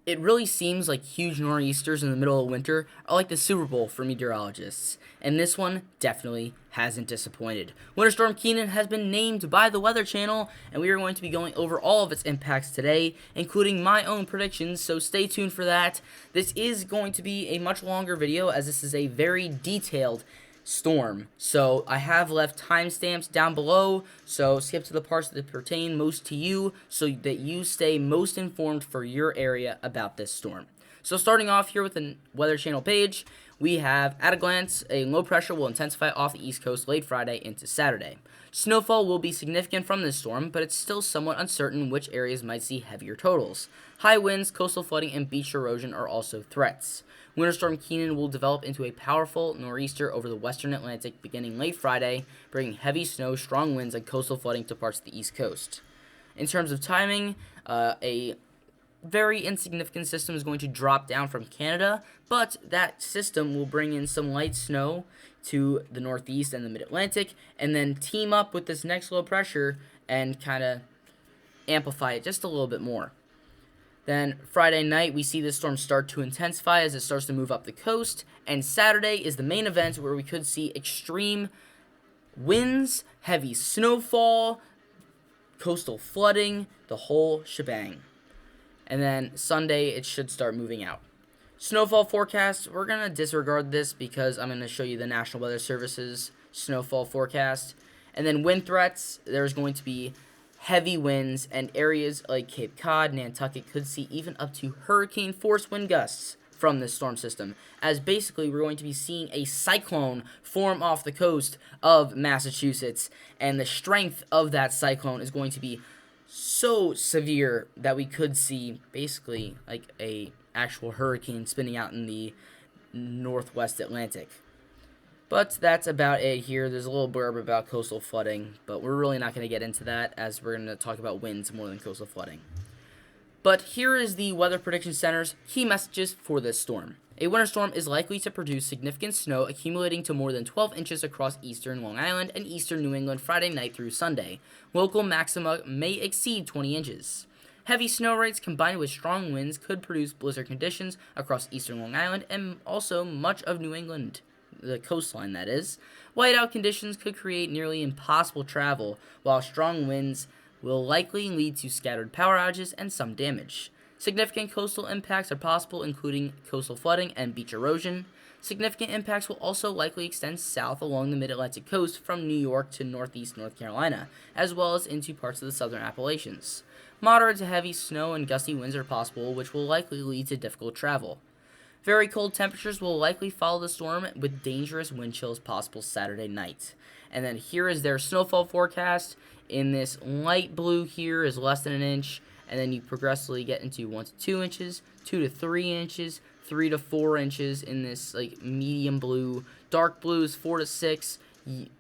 It really seems like huge nor'easters in the middle of winter are like the Super Bowl for meteorologists, and this one definitely hasn't disappointed. Winter Storm Kenan has been named by the Weather Channel, and we are going to be going over all of its impacts today, including my own predictions, so stay tuned for that. This is going to be a much longer video, as this is a very detailed storm. So I have left timestamps down below, so skip to the parts that pertain most to you so that you stay most informed for your area about this storm. So starting off here with the Weather Channel page, we have, at a glance, a low pressure will intensify off the East Coast late Friday into Saturday. Snowfall will be significant from this storm, but it's still somewhat uncertain which areas might see heavier totals. High winds, coastal flooding, and beach erosion are also threats. Winter Storm Kenan will develop into a powerful nor'easter over the western Atlantic beginning late Friday, bringing heavy snow, strong winds, and coastal flooding to parts of the East Coast. In terms of timing, a very insignificant system is going to drop down from Canada, but that system will bring in some light snow to the northeast and the mid-Atlantic, and then team up with this next low pressure and kind of amplify it just a little bit more. Then Friday night, we see this storm start to intensify as it starts to move up the coast, and Saturday is the main event where we could see extreme winds, heavy snowfall, coastal flooding, the whole shebang. And then Sunday, it should start moving out. Snowfall forecast, we're going to disregard this because I'm going to show you the National Weather Service's snowfall forecast. And then wind threats, there's going to be heavy winds, and areas like Cape Cod, Nantucket could see even up to hurricane force wind gusts from this storm system, as basically we're going to be seeing a cyclone form off the coast of Massachusetts, and the strength of that cyclone is going to be so severe that we could see basically like a actual hurricane spinning out in the northwest Atlantic. But that's about it here. There's a little blurb about coastal flooding, but we're really not going to get into that as we're going to talk about winds more than coastal flooding. But here is the Weather Prediction Center's key messages for this storm. A winter storm is likely to produce significant snow accumulating to more than 12 inches across eastern Long Island and eastern New England Friday night through Sunday. Local maxima may exceed 20 inches. Heavy snow rates combined with strong winds could produce blizzard conditions across eastern Long Island and also much of New England. The coastline, that is. Whiteout conditions could create nearly impossible travel, while strong winds will likely lead to scattered power outages and some damage. Significant coastal impacts are possible, including coastal flooding and beach erosion. Significant impacts will also likely extend south along the mid-Atlantic coast from New York to northeast North Carolina, as well as into parts of the southern Appalachians. Moderate to heavy snow and gusty winds are possible, which will likely lead to difficult travel. Very cold temperatures will likely follow the storm, with dangerous wind chills possible Saturday night. And then here is their snowfall forecast. In this light blue here is less than an inch, and then you progressively get into 1 to 2 inches, 2 to 3 inches, 3 to 4 inches in this like medium blue. Dark blue is 4 to 6.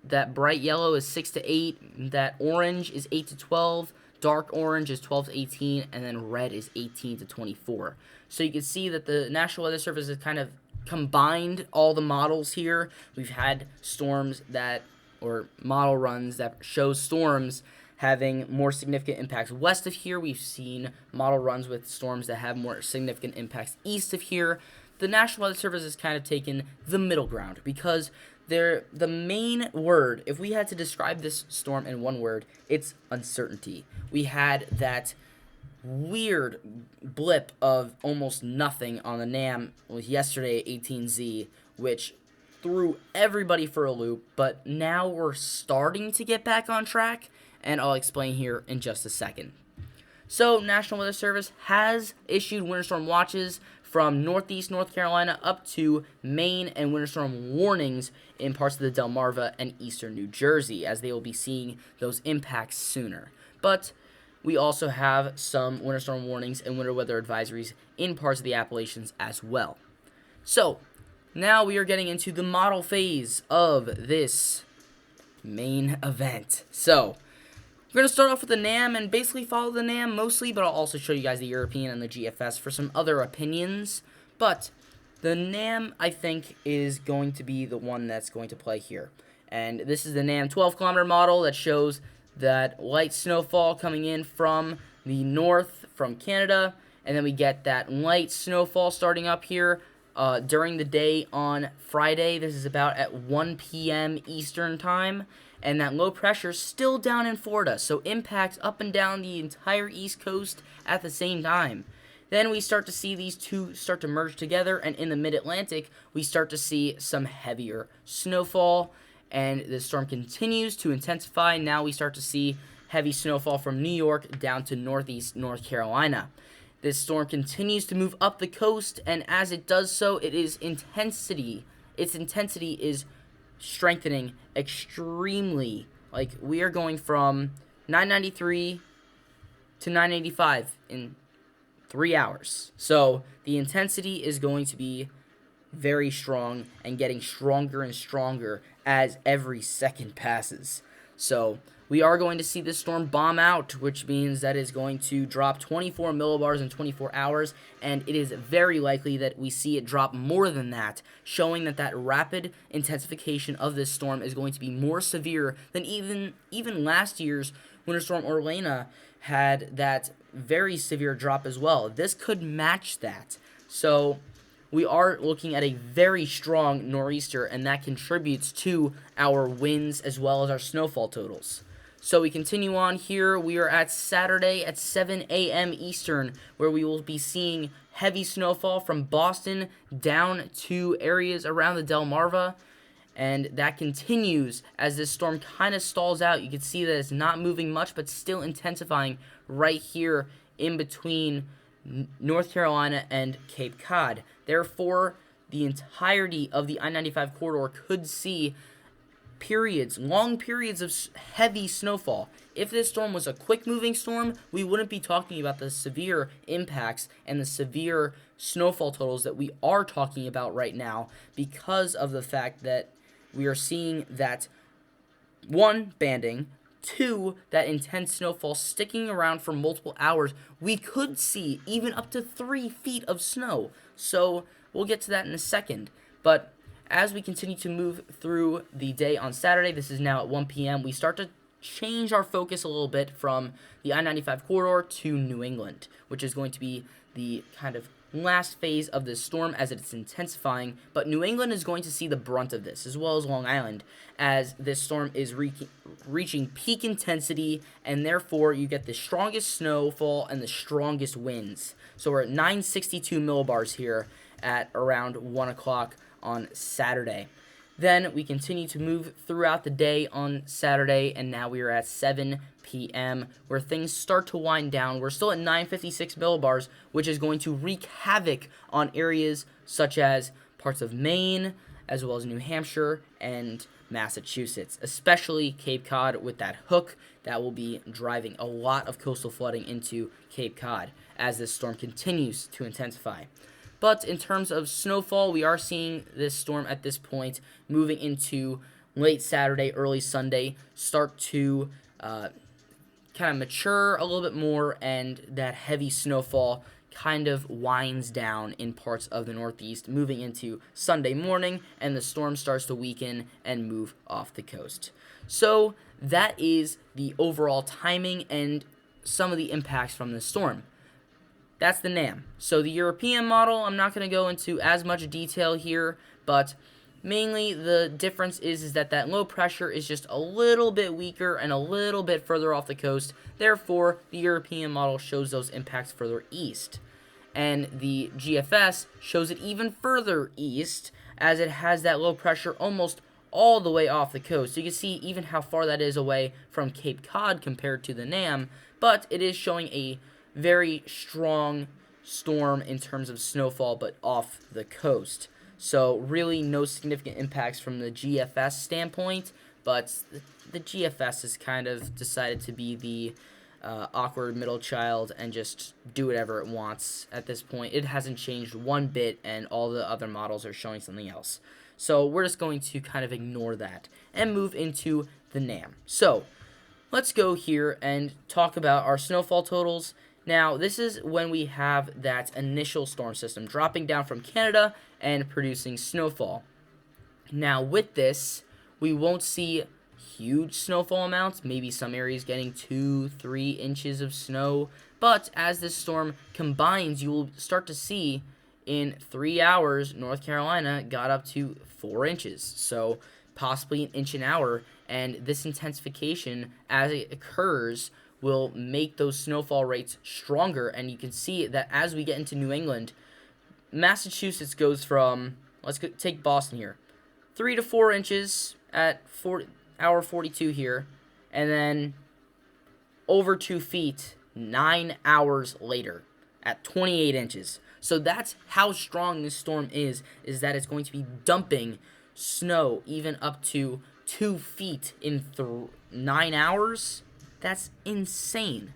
That bright yellow is 6 to 8. That orange is 8 to 12. Dark orange is 12 to 18, and then red is 18 to 24. So you can see that the National Weather Service has kind of combined all the models here. We've had storms that, or model runs that show storms having more significant impacts west of here. We've seen model runs with storms that have more significant impacts east of here. The National Weather Service has kind of taken the middle ground because the main word, if we had to describe this storm in one word, it's uncertainty. We had that weird blip of almost nothing on the NAM yesterday at 18Z, which threw everybody for a loop, but now we're starting to get back on track, and I'll explain here in just a second. So, National Weather Service has issued winter storm watches from northeast North Carolina up to Maine, and winter storm warnings in parts of the Delmarva and eastern New Jersey, as they will be seeing those impacts sooner. But we also have some winter storm warnings and winter weather advisories in parts of the Appalachians as well. So, now we are getting into the model phase of this main event. So, we're going to start off with the NAM and basically follow the NAM mostly, but I'll also show you guys the European and the GFS for some other opinions. But the NAM, I think, is going to be the one that's going to play here. And this is the NAM 12-kilometer model that shows that light snowfall coming in from the north, from Canada, And then we get that light snowfall starting up here during the day on Friday. This is about at 1 p.m. Eastern time. And that low pressure is still down in Florida, so impacts up and down the entire East Coast at the same time. Then we start to see these two start to merge together, and in the mid-Atlantic, we start to see some heavier snowfall, and the storm continues to intensify. Now we start to see heavy snowfall from New York down to northeast North Carolina. This storm continues to move up the coast, and as it does so, its intensity is strengthening extremely. Like, we are going from 993 to 985 in 3 hours. So the intensity is going to be very strong and getting stronger and stronger as every second passes. So we are going to see this storm bomb out, which means that it's going to drop 24 millibars in 24 hours, and it is very likely that we see it drop more than that, showing that that rapid intensification of this storm is going to be more severe than even last year's Winter Storm Orlena had that very severe drop as well. This could match that. So we are looking at a very strong nor'easter, and that contributes to our winds as well as our snowfall totals. So we continue on here. We are at Saturday at 7 a.m. Eastern, where we will be seeing heavy snowfall from Boston down to areas around the Delmarva. And that continues as this storm kind of stalls out. You can see that it's not moving much, but still intensifying right here in between North Carolina and Cape Cod. Therefore, the entirety of the I-95 corridor could see long periods of heavy snowfall. If this storm was a quick-moving storm, we wouldn't be talking about the severe impacts and the severe snowfall totals that we are talking about right now, because of the fact that we are seeing that, 1, banding, 2, that intense snowfall sticking around for multiple hours. We could see even up to 3 feet of snow. So we'll get to that in a second. But as we continue to move through the day on Saturday, this is now at 1 p.m., we start to change our focus a little bit from the I-95 corridor to New England, which is going to be the kind of last phase of this storm as it's intensifying. But New England is going to see the brunt of this, as well as Long Island, as this storm is reaching peak intensity, and therefore you get the strongest snowfall and the strongest winds. So we're at 962 millibars here at around 1 o'clock on Saturday. Then we continue to move throughout the day on Saturday, and now we are at 7 p.m., where things start to wind down. We're still at 956 millibars, which is going to wreak havoc on areas such as parts of Maine, as well as New Hampshire and Massachusetts, especially Cape Cod with that hook that will be driving a lot of coastal flooding into Cape Cod as this storm continues to intensify. But in terms of snowfall, we are seeing this storm at this point moving into late Saturday, early Sunday, start to kind of mature a little bit more, and that heavy snowfall kind of winds down in parts of the Northeast, moving into Sunday morning, and the storm starts to weaken and move off the coast. So that is the overall timing and some of the impacts from this storm. That's the NAM. So the European model, I'm not going to go into as much detail here, but mainly the difference is that low pressure is just a little bit weaker and a little bit further off the coast. Therefore, the European model shows those impacts further east. And the GFS shows it even further east, as it has that low pressure almost all the way off the coast. So you can see even how far that is away from Cape Cod compared to the NAM, but it is showing a very strong storm in terms of snowfall, but off the coast. So really no significant impacts from the GFS standpoint, but the GFS has kind of decided to be the awkward middle child and just do whatever it wants at this point. It hasn't changed one bit, and all the other models are showing something else. So we're just going to kind of ignore that and move into the NAM. So let's go here and talk about our snowfall totals. Now, this is when we have that initial storm system dropping down from Canada and producing snowfall. Now, with this, we won't see huge snowfall amounts, maybe some areas getting 2-3 inches of snow. But as this storm combines, you will start to see in 3 hours, North Carolina got up to 4 inches. So possibly an inch an hour. And this intensification, as it occurs, will make those snowfall rates stronger. And you can see that as we get into New England, Massachusetts goes from, take Boston here, 3 to 4 inches at hour 42 here, and then over 2 feet 9 hours later at 28 inches. So that's how strong this storm is that it's going to be dumping snow even up to 2 feet in 9 hours. That's insane.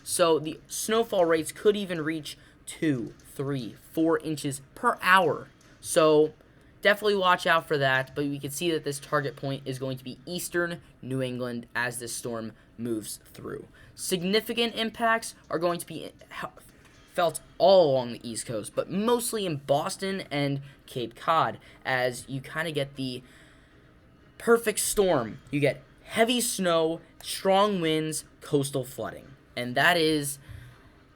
So the snowfall rates could even reach 2, 3, 4 inches per hour. So definitely watch out for that, but we can see that this target point is going to be eastern New England as this storm moves through. Significant impacts are going to be felt all along the East Coast, but mostly in Boston and Cape Cod, as you kind of get the perfect storm. You get heavy snow, strong winds, coastal flooding, and that is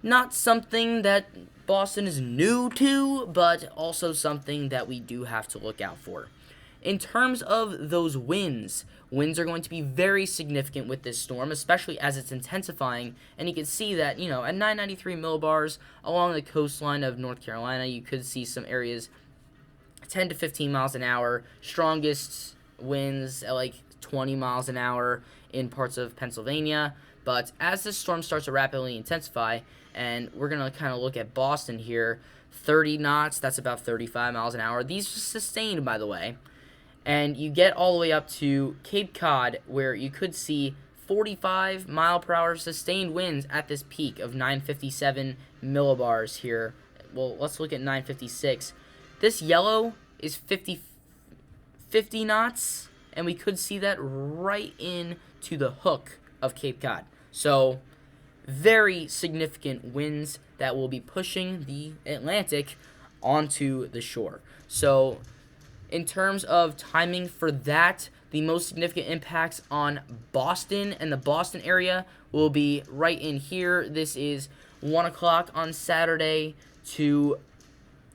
not something that Boston is new to, but also something that we do have to look out for. In terms of those winds are going to be very significant with this storm, especially as it's intensifying. And you can see that, at 993 millibars along the coastline of North Carolina, you could see some areas 10 to 15 miles an hour. Strongest winds at like 20 miles an hour in parts of Pennsylvania. But as this storm starts to rapidly intensify, and we're going to kind of look at Boston here, 30 knots, that's about 35 miles an hour. These are sustained, by the way. And you get all the way up to Cape Cod, where you could see 45 mile per hour sustained winds at this peak of 957 millibars here. Well, let's look at 956. This yellow is 50 knots, and we could see that right in to the hook of Cape Cod. So very significant winds that will be pushing the Atlantic onto the shore. So in terms of timing for that, the most significant impacts on Boston and the Boston area will be right in here. This is 1 o'clock on Saturday to,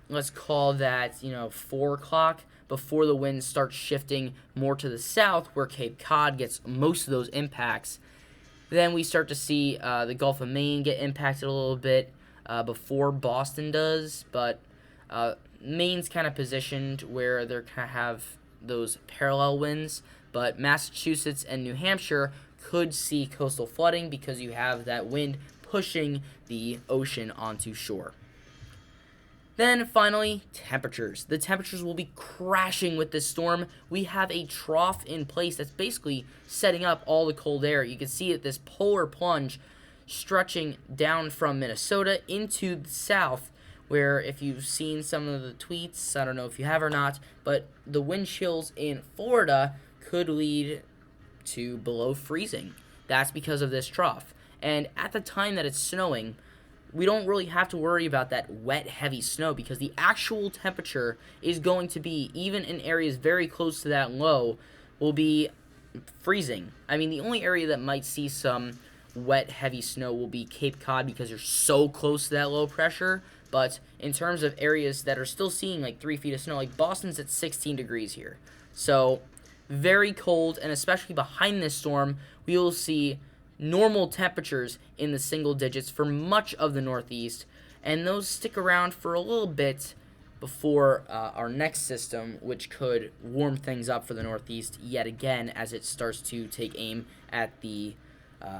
let's call that, 4 o'clock, before the winds start shifting more to the south, where Cape Cod gets most of those impacts. Then we start to see the Gulf of Maine get impacted a little bit before Boston does, but Maine's kind of positioned where they're kind of have those parallel winds, but Massachusetts and New Hampshire could see coastal flooding because you have that wind pushing the ocean onto shore. Then finally, temperatures. The temperatures will be crashing with this storm. We have a trough in place that's basically setting up all the cold air. You can see it, this polar plunge stretching down from Minnesota into the south, where if you've seen some of the tweets, I don't know if you have or not, but the wind chills in Florida could lead to below freezing. That's because of this trough. And at the time that it's snowing, we don't really have to worry about that wet, heavy snow, because the actual temperature is going to be, even in areas very close to that low, will be freezing. I mean, the only area that might see some wet, heavy snow will be Cape Cod, because you're so close to that low pressure. But in terms of areas that are still seeing like 3 feet of snow, like Boston's at 16 degrees here. So very cold, and especially behind this storm, we will see normal temperatures in the single digits for much of the Northeast, and those stick around for a little bit before our next system, which could warm things up for the Northeast yet again as it starts to take aim at the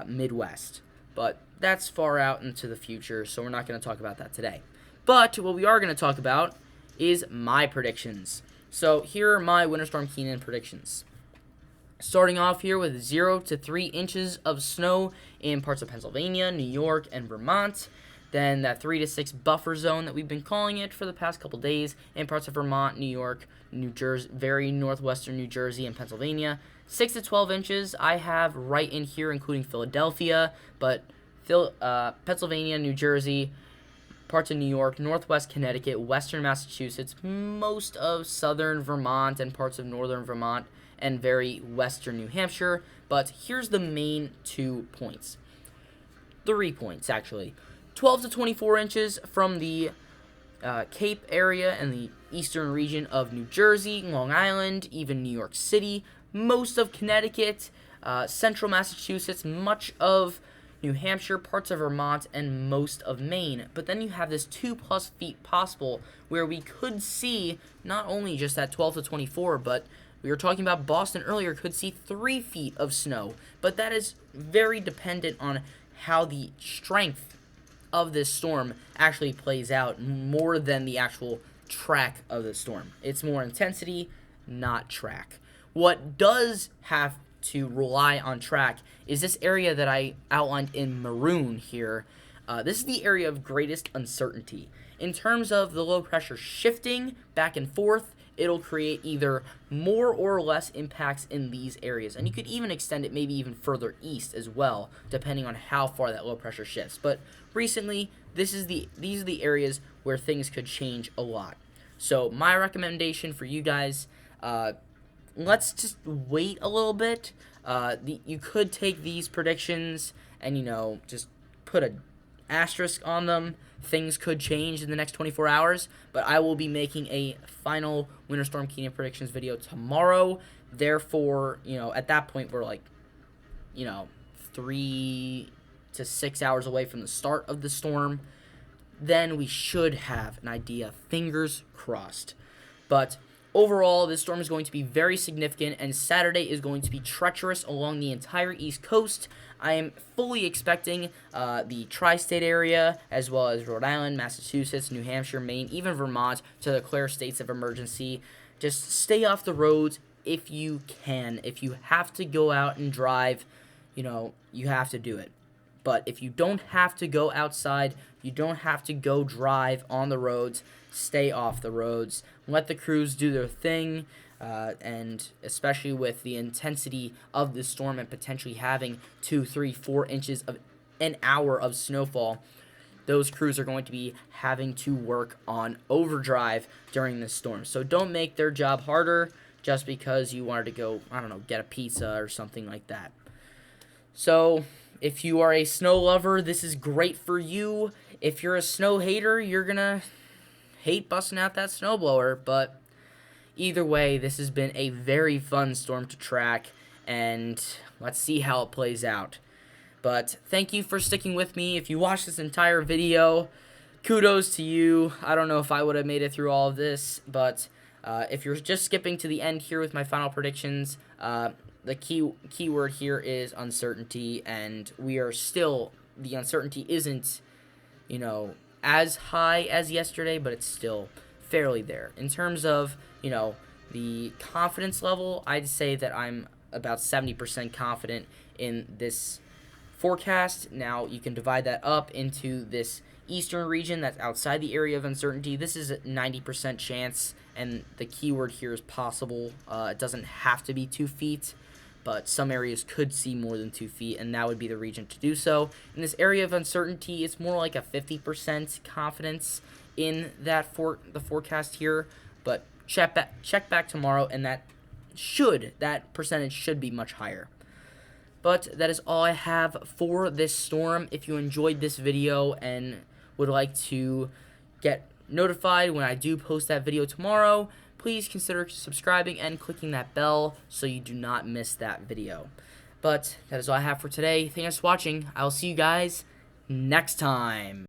Midwest. But that's far out into the future, so we're not going to talk about that today. But what we are going to talk about is my predictions. So here are my Winter Storm Kenan predictions. Starting off here with 0 to 3 inches of snow in parts of Pennsylvania, New York, and Vermont. Then that 3 to 6 buffer zone that we've been calling it for the past couple days in parts of Vermont, New York, New Jersey, very northwestern New Jersey, and Pennsylvania. 6 to 12 inches I have right in here, including Philadelphia, but Pennsylvania, New Jersey, parts of New York, northwest Connecticut, western Massachusetts, most of southern Vermont, and parts of northern Vermont, and very western New Hampshire. But here's the main 2 points. 3 points, actually. 12 to 24 inches from the Cape area and the eastern region of New Jersey, Long Island, even New York City, most of Connecticut, central Massachusetts, much of New Hampshire, parts of Vermont, and most of Maine. But then you have this 2+ feet possible where we could see not only just that 12 to 24, but we were talking about Boston earlier, could see 3 feet of snow. But that is very dependent on how the strength of this storm actually plays out more than the actual track of the storm. It's more intensity, not track. What does have to rely on track is this area that I outlined in maroon here. This is the area of greatest uncertainty. In terms of the low pressure shifting back and forth, it'll create either more or less impacts in these areas. And you could even extend it maybe even further east as well, depending on how far that low pressure shifts. But recently, these are the areas where things could change a lot. So my recommendation for you guys, let's just wait a little bit. You could take these predictions and, just put an asterisk on them. Things could change in the next 24 hours, but I will be making a final Winter Storm Kenan predictions video tomorrow. Therefore, at that point, we're like, 3 to 6 hours away from the start of the storm. Then we should have an idea, fingers crossed. But overall, this storm is going to be very significant, and Saturday is going to be treacherous along the entire East Coast. I am fully expecting the tri-state area, as well as Rhode Island, Massachusetts, New Hampshire, Maine, even Vermont, to declare states of emergency. Just stay off the roads if you can. If you have to go out and drive, you have to do it. But if you don't have to go outside, you don't have to go drive on the roads, stay off the roads. Let the crews do their thing, and especially with the intensity of the storm and potentially having 2, 3, 4 inches of an hour of snowfall, those crews are going to be having to work on overdrive during this storm. So don't make their job harder just because you wanted to go, get a pizza or something like that. So if you are a snow lover, this is great for you. If you're a snow hater, you're going to hate busting out that snowblower. But either way, this has been a very fun storm to track, and let's see how it plays out. But thank you for sticking with me. If you watched this entire video, kudos to you. I don't know if I would have made it through all of this, but if you're just skipping to the end here with my final predictions, the key word here is uncertainty, and we are still, the uncertainty isn't, as high as yesterday, but it's still fairly there. In terms of, the confidence level, I'd say that I'm about 70% confident in this forecast. Now, you can divide that up into this eastern region that's outside the area of uncertainty. This is a 90% chance, and the keyword here is possible. It doesn't have to be 2 feet, but some areas could see more than 2 feet, and that would be the region to do so. In this area of uncertainty, it's more like a 50% confidence in the forecast here, but check back tomorrow, and that percentage should be much higher. But that is all I have for this storm. If you enjoyed this video and would like to get notified when I do post that video tomorrow, please consider subscribing and clicking that bell so you do not miss that video. But that is all I have for today. Thanks for watching. I will see you guys next time.